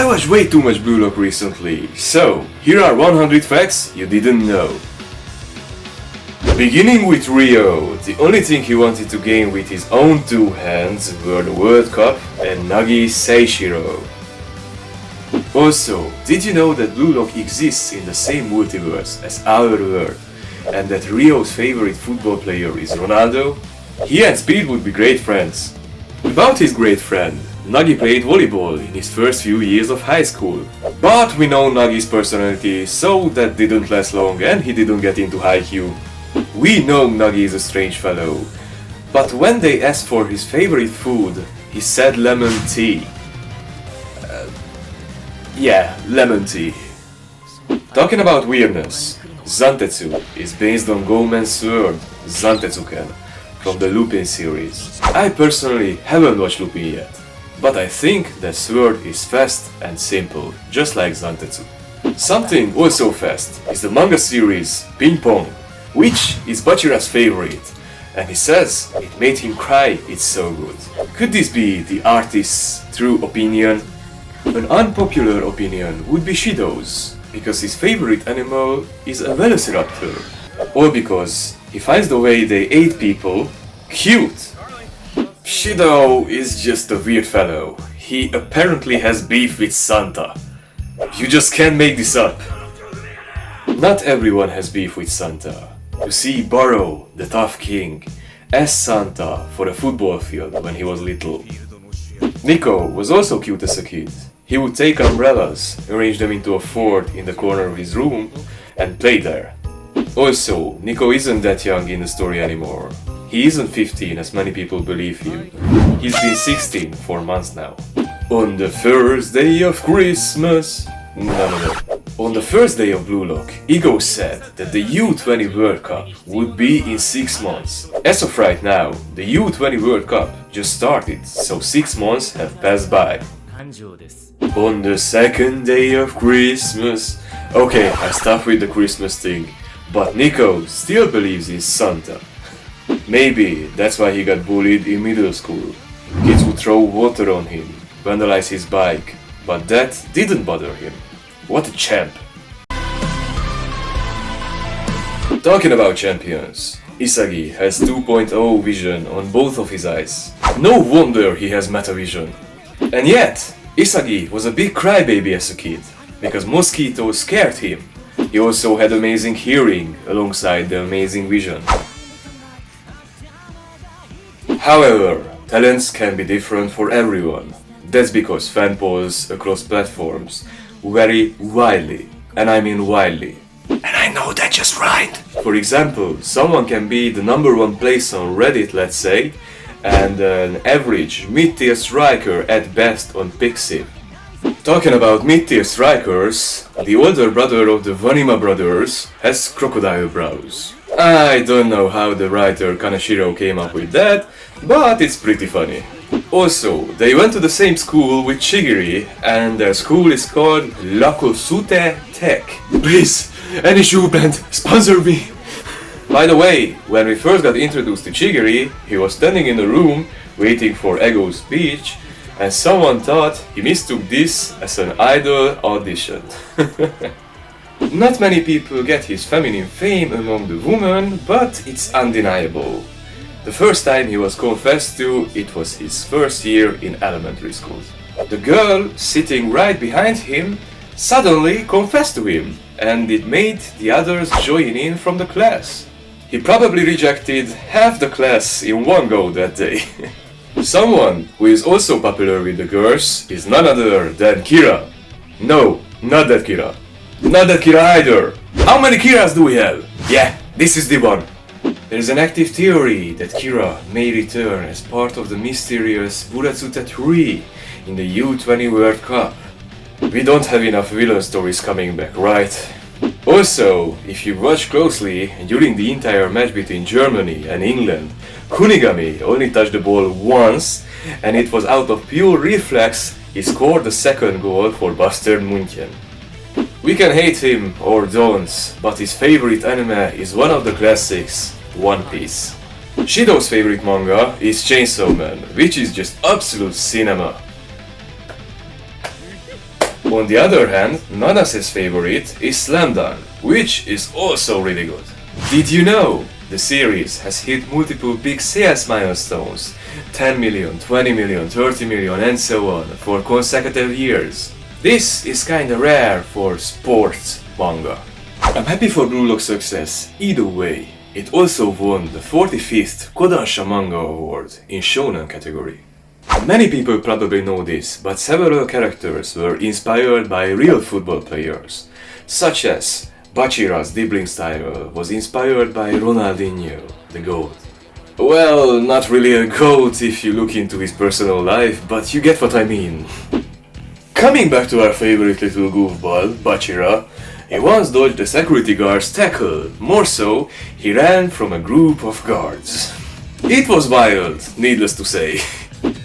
watched way too much Blue Lock recently, so here are 100 facts you didn't know. Beginning with Rio, the only thing he wanted to gain with his own two hands were the World Cup and Nagi Seishiro. Also, did you know that Blue Lock exists in the same multiverse as our world, and that Rio's favorite football player is Ronaldo? He and Speed would be great friends. About his great friend, Nagi played volleyball in his first few years of high school. But we know Nagi's personality, so that didn't last long and he didn't get into Haikyuu. We know Nagi is a strange fellow, but when they asked for his favorite food, he said lemon tea. Yeah, lemon tea. Talking about weirdness, Zantetsu is based on Goemon's sword, Zantetsuken, from the Lupin series. I personally haven't watched Lupin yet, but I think that sword is fast and simple, just like Zantetsu. Something also fast is the manga series Ping Pong, which is Bachira's favorite, and he says it made him cry, it's so good. Could this be the artist's true opinion? An unpopular opinion would be Shido's, because his favorite animal is a velociraptor, or because he finds the way they ate people cute. Shido is just a weird fellow. He apparently has beef with Santa. You just can't make this up. Not everyone has beef with Santa. You see Baro, the tough king, asked Santa for a football field when he was little. Nico was also cute as a kid. He would take umbrellas, arrange them into a fort in the corner of his room, and play there. Also, Nico isn't that young in the story anymore. He isn't 15 as many people believe him. He's been 16 for months now. On the first day of Christmas... No. On the first day of Blue Lock, Igo said that the U20 World Cup would be in 6 months. As of right now, the U20 World Cup just started, so 6 months have passed by. On the second day of Christmas... Okay, I stopped with the Christmas thing, but Nico still believes in Santa. Maybe that's why he got bullied in middle school. Kids would throw water on him, vandalize his bike, but that didn't bother him. What a champ! Talking about champions, Isagi has 2.0 vision on both of his eyes. No wonder he has metavision. And yet, Isagi was a big crybaby as a kid, because mosquitoes scared him. He also had amazing hearing alongside the amazing vision. However, talents can be different for everyone. That's because fan polls across platforms vary widely, and I mean widely. And I know that just right! For example, someone can be the #1 place on Reddit, let's say, and an average mid-tier striker at best on Pixiv. Talking about mid-tier strikers, the older brother of the Vanima brothers has crocodile brows. I don't know how the writer Kaneshiro came up with that, but it's pretty funny. Also, they went to the same school with Chigiri, and their school is called Lakosute Tech. Please, any shoe brand, sponsor me! By the way, when we first got introduced to Chigiri, he was standing in the room waiting for Ego's speech, and someone thought he mistook this as an idol audition. Not many people get his feminine fame among the women, but it's undeniable. The first time he was confessed to, it was his first year in elementary school. The girl sitting right behind him suddenly confessed to him, and it made the others join in from the class. He probably rejected half the class in one go that day. Someone who is also popular with the girls is none other than Kira. No, not that Kira. Not that Kira either. How many Kiras do we have? Yeah, this is the one. There is an active theory that Kira may return as part of the mysterious Buratsuta 3 in the U20 World Cup. We don't have enough villain stories coming back, right? Also, if you watch closely, during the entire match between Germany and England, Kunigami only touched the ball once, and it was out of pure reflex he scored the second goal for Bayern München. We can hate him or don't, but his favorite anime is one of the classics, One Piece. Shido's favorite manga is Chainsaw Man, which is just absolute cinema. On the other hand, Nanase's favorite is Slam Dunk, which is also really good. Did you know the series has hit multiple big sales milestones, 10 million, 20 million, 30 million and so on, for consecutive years? This is kinda rare for sports manga. I'm happy for Blue Lock's success, either way. It also won the 45th Kodansha Manga Award in Shonen category. Many people probably know this, but several characters were inspired by real football players, such as Bachira's dribbling style was inspired by Ronaldinho, the GOAT. Well, not really a GOAT if you look into his personal life, but you get what I mean. Coming back to our favorite little goofball, Bachira, he once dodged a security guard's tackle. More so, he ran from a group of guards. It was wild, needless to say.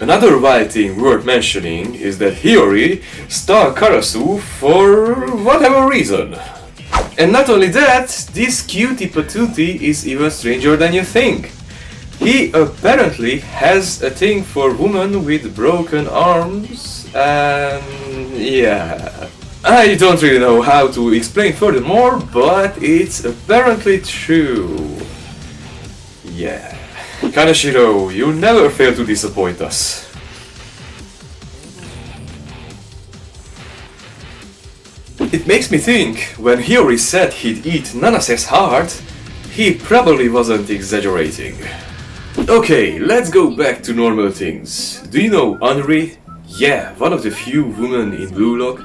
Another wild thing worth mentioning is that Hiyori stalked Karasu for whatever reason. And not only that, this cutie patootie is even stranger than you think. He apparently has a thing for women with broken arms and yeah. I don't really know how to explain furthermore, but it's apparently true. Yeah. Kaneshiro, you never fail to disappoint us. It makes me think, when Hiyori said he'd eat Nanase's heart, he probably wasn't exaggerating. Okay, let's go back to normal things. Do you know Anri? Yeah, one of the few women in Blue Lock.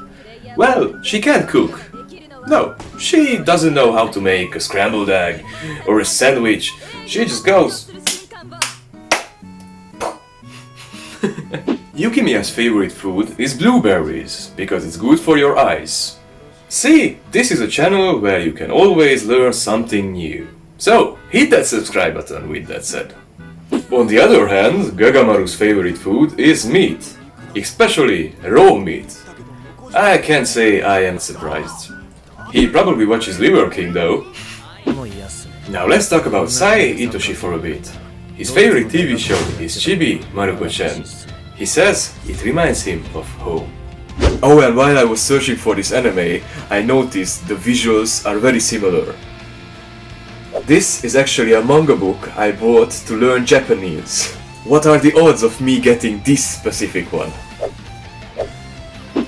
Well, she can't cook. No, she doesn't know how to make a scrambled egg or a sandwich. She just goes. Yukimiya's favorite food is blueberries, because it's good for your eyes. See, this is a channel where you can always learn something new. So, hit that subscribe button with that said. On the other hand, Gagamaru's favorite food is meat, especially raw meat. I can't say I am surprised. He probably watches Liver King though. Now let's talk about Sae Itoshi for a bit. His favorite TV show is Chibi Maruko-chan. He says it reminds him of home. Oh, and while I was searching for this anime, I noticed the visuals are very similar. This is actually a manga book I bought to learn Japanese. What are the odds of me getting this specific one?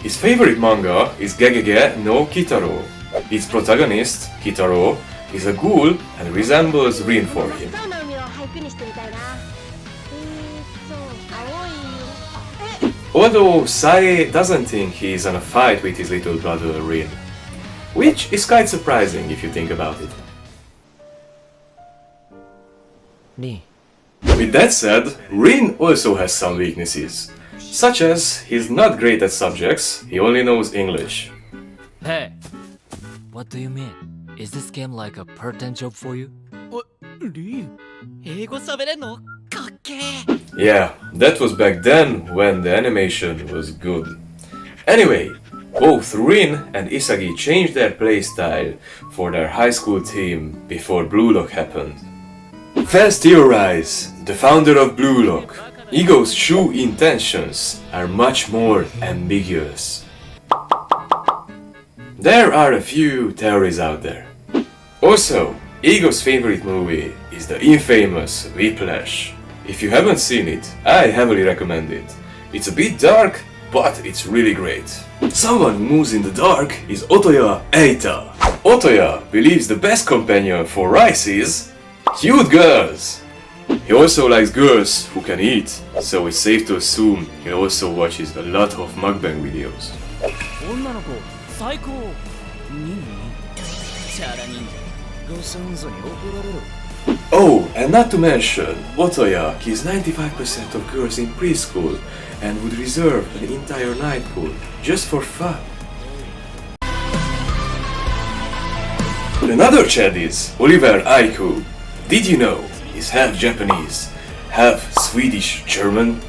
His favorite manga is Gegege no Kitaro. Its protagonist, Kitaro, is a ghoul and resembles Rin for him. Although Sae doesn't think he is in a fight with his little brother Rin, which is quite surprising if you think about it. With that said, Rin also has some weaknesses, such as he's not great at subjects, he only knows English. Hey, what do you mean? Is this game like a part-time job for you? Yeah, that was back then when the animation was good. Anyway, both Rin and Isagi changed their playstyle for their high school team before Blue Lock happened. Fans theorize the founder of Blue Lock, Igo's true intentions are much more ambiguous. There are a few theories out there. Also, Igo's favorite movie is the infamous Whiplash. If you haven't seen it, I heavily recommend it. It's a bit dark, but it's really great. Someone who moves in the dark is Otoya Eita. Otoya believes the best companion for rice is cute girls. He also likes girls who can eat, so it's safe to assume he also watches a lot of mukbang videos. Oh, and not to mention, Otoya kills 95% of girls in preschool and would reserve an entire night pool just for fun. Another Chad is Oliver Aiku. Did you know he's half Japanese, half Swedish German?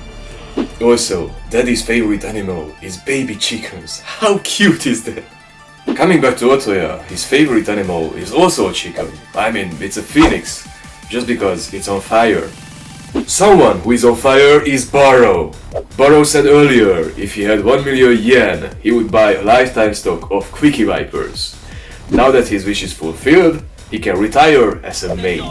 Also, Daddy's favorite animal is baby chickens. How cute is that? Coming back to Otoya, his favorite animal is also a chicken. I mean, it's a phoenix, just because it's on fire. Someone who is on fire is Barrow. Barrow said earlier if he had 1 million yen, he would buy a lifetime stock of Quickie Vipers. Now that his wish is fulfilled, he can retire as a maid.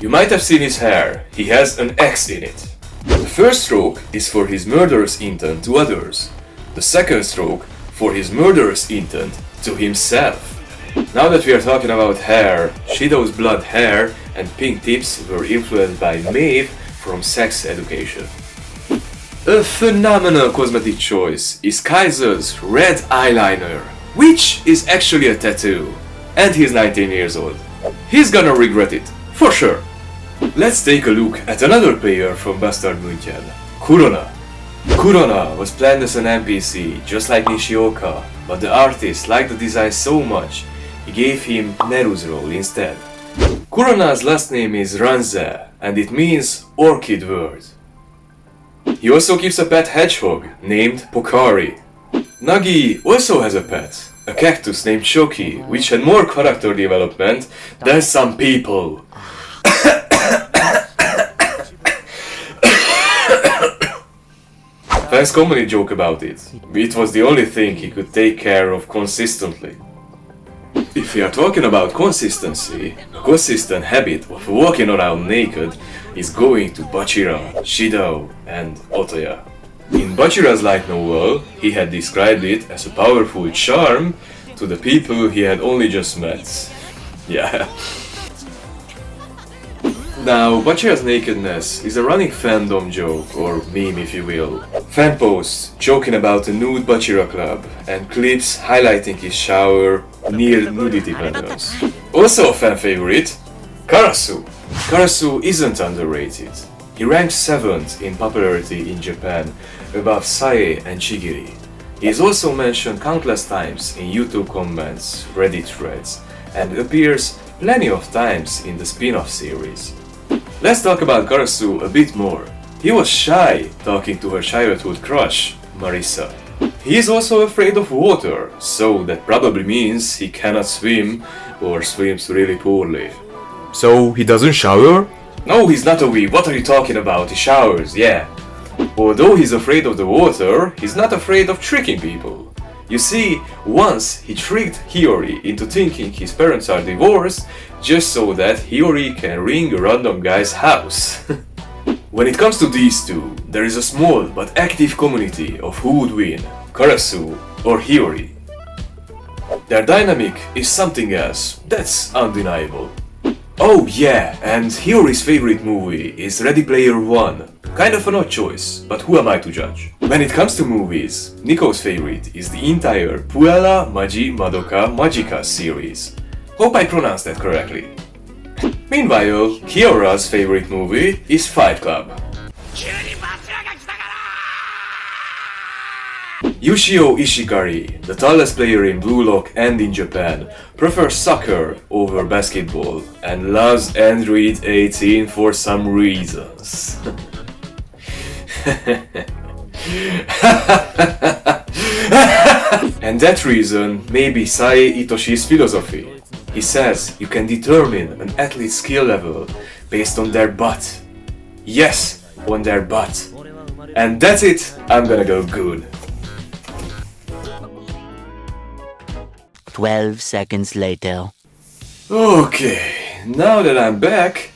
You might have seen his hair, he has an X in it. The first stroke is for his murderous intent to others. The second stroke for his murderous intent to himself. Now that we are talking about hair, Shidow's blood hair and pink tips were influenced by Maeve from Sex Education. A phenomenal cosmetic choice is Kaiser's red eyeliner, which is actually a tattoo. And he's 19 years old. He's gonna regret it, for sure. Let's take a look at another player from Bastard München, Kurona. Kurona was planned as an NPC, just like Nishioka, but the artist liked the design so much, he gave him Neru's role instead. Kurona's last name is Ranze, and it means orchid world. He also keeps a pet hedgehog named Pokari. Nagi also has a pet, a cactus named Shoki, which had more character development than some people. Fans commonly joke about it. It was the only thing he could take care of consistently. If we are talking about consistency, a consistent habit of walking around naked is going to Bachira, Shido, and Otoya. In Bachira's light novel, he had described it as a powerful charm to the people he had only just met. Yeah. Now, Bachira's nakedness is a running fandom joke, or meme if you will. Fan posts joking about a nude Bachira club, and clips highlighting his shower near nudity panels. Also a fan favorite, Karasu. Karasu isn't underrated. He ranks 7th in popularity in Japan, above Sae and Chigiri. He is also mentioned countless times in YouTube comments, Reddit threads, and appears plenty of times in the spin-off series. Let's talk about Karasu a bit more. He was shy talking to her childhood crush, Marissa. He is also afraid of water, so that probably means he cannot swim or swims really poorly. So he doesn't shower? No, he's not a weeb. What are you talking about? He showers, yeah. Although he's afraid of the water, he's not afraid of tricking people. You see, once he tricked Hiyori into thinking his parents are divorced just so that Hiyori can ring a random guy's house. When it comes to these two, there is a small but active community of who would win, Karasu or Hiyori. Their dynamic is something else, that's undeniable. Oh yeah, and Hiyori's favorite movie is Ready Player One. Kind of an odd choice, but who am I to judge? When it comes to movies, Nico's favorite is the entire Puella Magi Madoka Magica series. Hope I pronounced that correctly. Meanwhile, Kiora's favorite movie is Fight Club. Yushio Ishikari, the tallest player in Blue Lock and in Japan, prefers soccer over basketball and loves Android 18 for some reasons. And that reason may be Sae Itoshi's philosophy. He says you can determine an athlete's skill level based on their butt. Yes, on their butt. And that's it, I'm gonna go good. 12 seconds later. Okay, now that I'm back,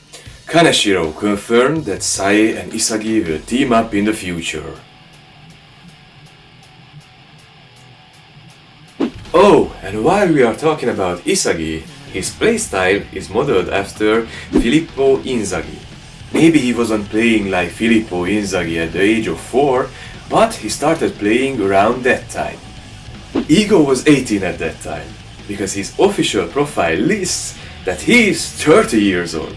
Kaneshiro confirmed that Sae and Isagi will team up in the future. Oh, and while we are talking about Isagi, his playstyle is modeled after Filippo Inzaghi. Maybe he wasn't playing like Filippo Inzaghi at the age of 4, but he started playing around that time. Ego was 18 at that time, because his official profile lists that he is 30 years old.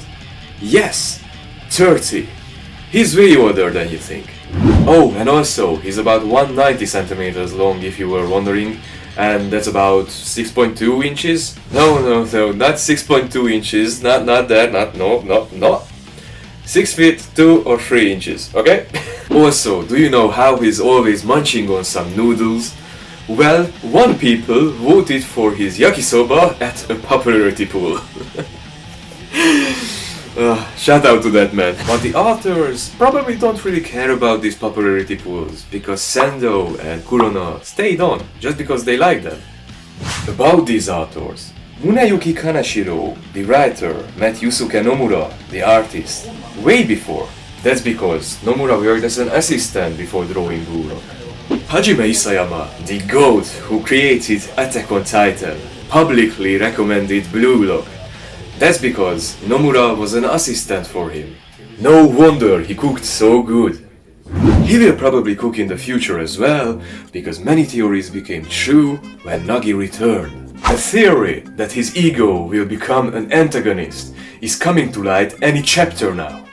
Yes, 30. He's way older than you think. Oh, and also, he's about 190 centimeters long if you were wondering, and that's about 6.2 inches? No, not 6.2 inches, not that, no. 6 feet 2 or 3 inches, okay? Also, do you know how he's always munching on some noodles? Well, one people voted for his yakisoba at a popularity poll. Shout out to that man. But the authors probably don't really care about these popularity pools because Sendo and Kurono stayed on just because they like them. About these authors, Muneyuki Kaneshiro, the writer, met Yusuke Nomura, the artist, way before. That's because Nomura worked as an assistant before drawing Blue Lock. Hajime Isayama, the GOAT who created Attack on Titan, publicly recommended Blue Lock. That's because Nomura was an assistant for him. No wonder he cooked so good. He will probably cook in the future as well, because many theories became true when Nagi returned. The theory that his ego will become an antagonist is coming to light any chapter now.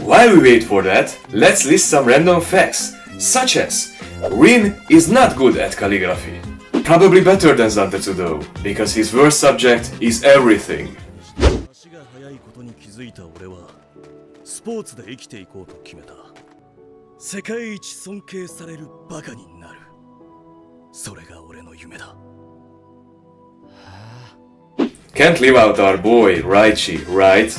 While we wait for that, let's list some random facts, such as Rin is not good at calligraphy. Probably better than Zantetsu though, because his worst subject is everything. 足が速いことに気づいた俺はスポーツで生きていこうと決めた。世界一尊敬されるバカになる。それが俺の夢だ。 Can't leave out our boy, Raichi, right?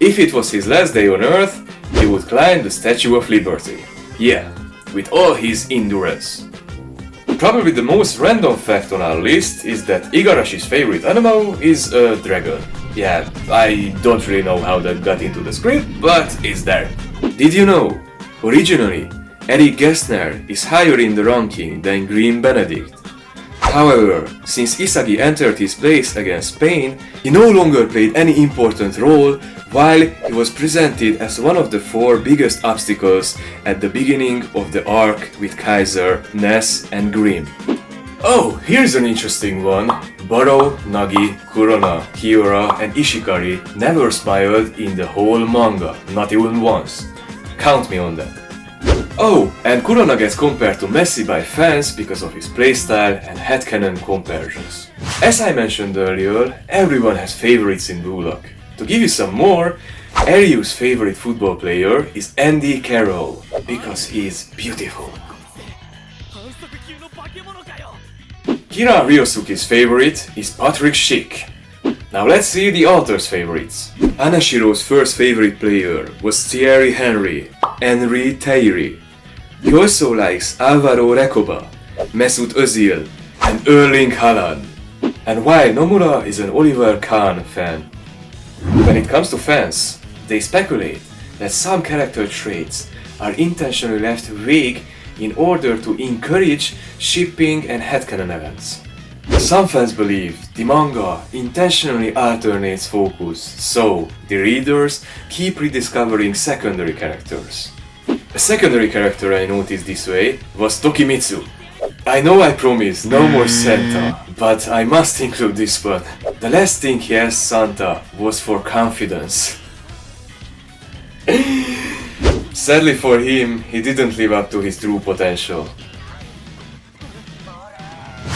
If it was his last day on Earth, he would climb the Statue of Liberty. Yeah, with all his endurance. Probably the most random fact on our list is that Igarashi's favorite animal is a dragon. Yeah, I don't really know how that got into the script, but it's there. Did you know? Originally, Eric Gessner is higher in the ranking than Green Benedict. However, since Isagi entered his place against Spain, he no longer played any important role while he was presented as one of the 4 biggest obstacles at the beginning of the arc with Kaiser, Ness and Grimm. Oh, here's an interesting one. Baro, Nagi, Kurona, Kiora and Ishikari never smiled in the whole manga, not even once. Count me on that. Oh, and Kurona gets compared to Messi by fans because of his playstyle and headcanon comparisons. As I mentioned earlier, everyone has favorites in Blue Lock. To give you some more, Ryu's favorite football player is Andy Carroll, because he is beautiful. Kira Ryosuke's favorite is Patrick Schick. Now let's see the author's favorites. Anashiro's first favorite player was Thierry Henry Thierry. He also likes Alvaro Recoba, Mesut Özil and Erling Haaland. And while Nomura is an Oliver Kahn fan, when it comes to fans, they speculate that some character traits are intentionally left vague in order to encourage shipping and headcanon events. Some fans believe the manga intentionally alternates focus, so the readers keep rediscovering secondary characters. A secondary character I noticed this way was Tokimitsu. I know I promised no more Santa, but I must include this one. The last thing he asked Santa was for confidence. Sadly for him, he didn't live up to his true potential.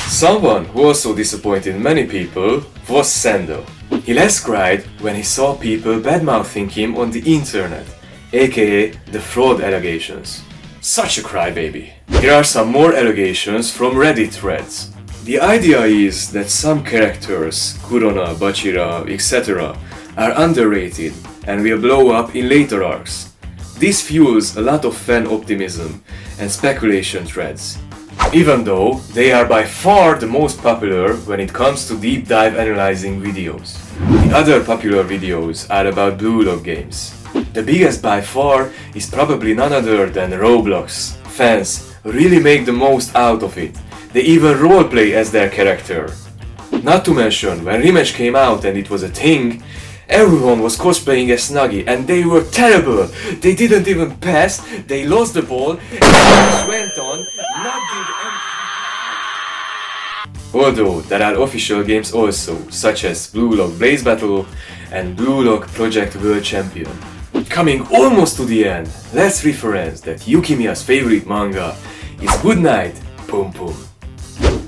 Someone who also disappointed many people was Sendo. He last cried when he saw people badmouthing him on the internet, aka the fraud allegations. Such a crybaby. Here are some more allegations from Reddit threads. The idea is that some characters, Kurona, Bachira, etc., are underrated and will blow up in later arcs. This fuels a lot of fan optimism and speculation threads, even though they are by far the most popular when it comes to deep dive analyzing videos. The other popular videos are about Blue Lock games. The biggest by far is probably none other than Roblox. Fans really make the most out of it. They even roleplay as their character. Not to mention, when Rematch came out and it was a thing, everyone was cosplaying as Nagi and they were terrible. They didn't even pass, they lost the ball, and just went on, not did anything. Although there are official games also, such as Blue Lock Blaze Battle and Blue Lock Project World Champion. Coming almost to the end, let's reference that Yukimiya's favorite manga is Good Night, Pum Pum.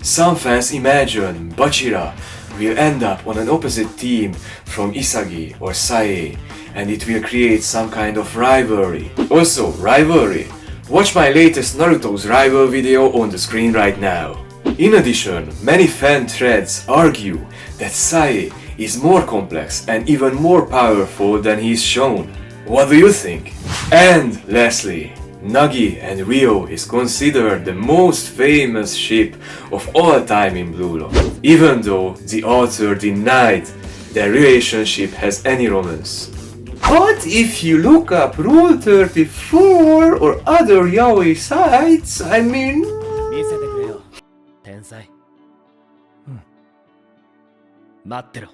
Some fans imagine Bachira will end up on an opposite team from Isagi or Sae, and it will create some kind of rivalry. Also, rivalry. Watch my latest Naruto's rival video on the screen right now. In addition, many fan threads argue that Sae is more complex and even more powerful than he's shown. What do you think? And lastly, Nagi and Rio is considered the most famous ship of all time in Blue Lock, even though the author denied their relationship has any romance. But if you look up Rule 34 or other yaoi sites, I mean... 見せてくれよ天才待ってろ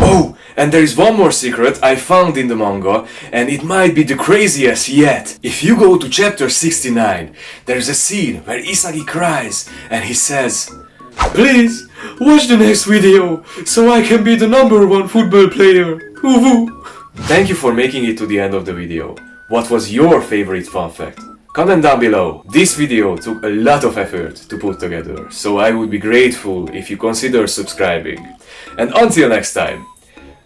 Oh, and there is one more secret I found in the manga, and it might be the craziest yet. If you go to chapter 69, there's a scene where Isagi cries and he says, "Please, watch the next video, so I can be the #1 football player. Woohoo!" Thank you for making it to the end of the video. What was your favorite fun fact? Comment down below. This video took a lot of effort to put together, so I would be grateful if you consider subscribing. And until next time,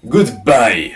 goodbye!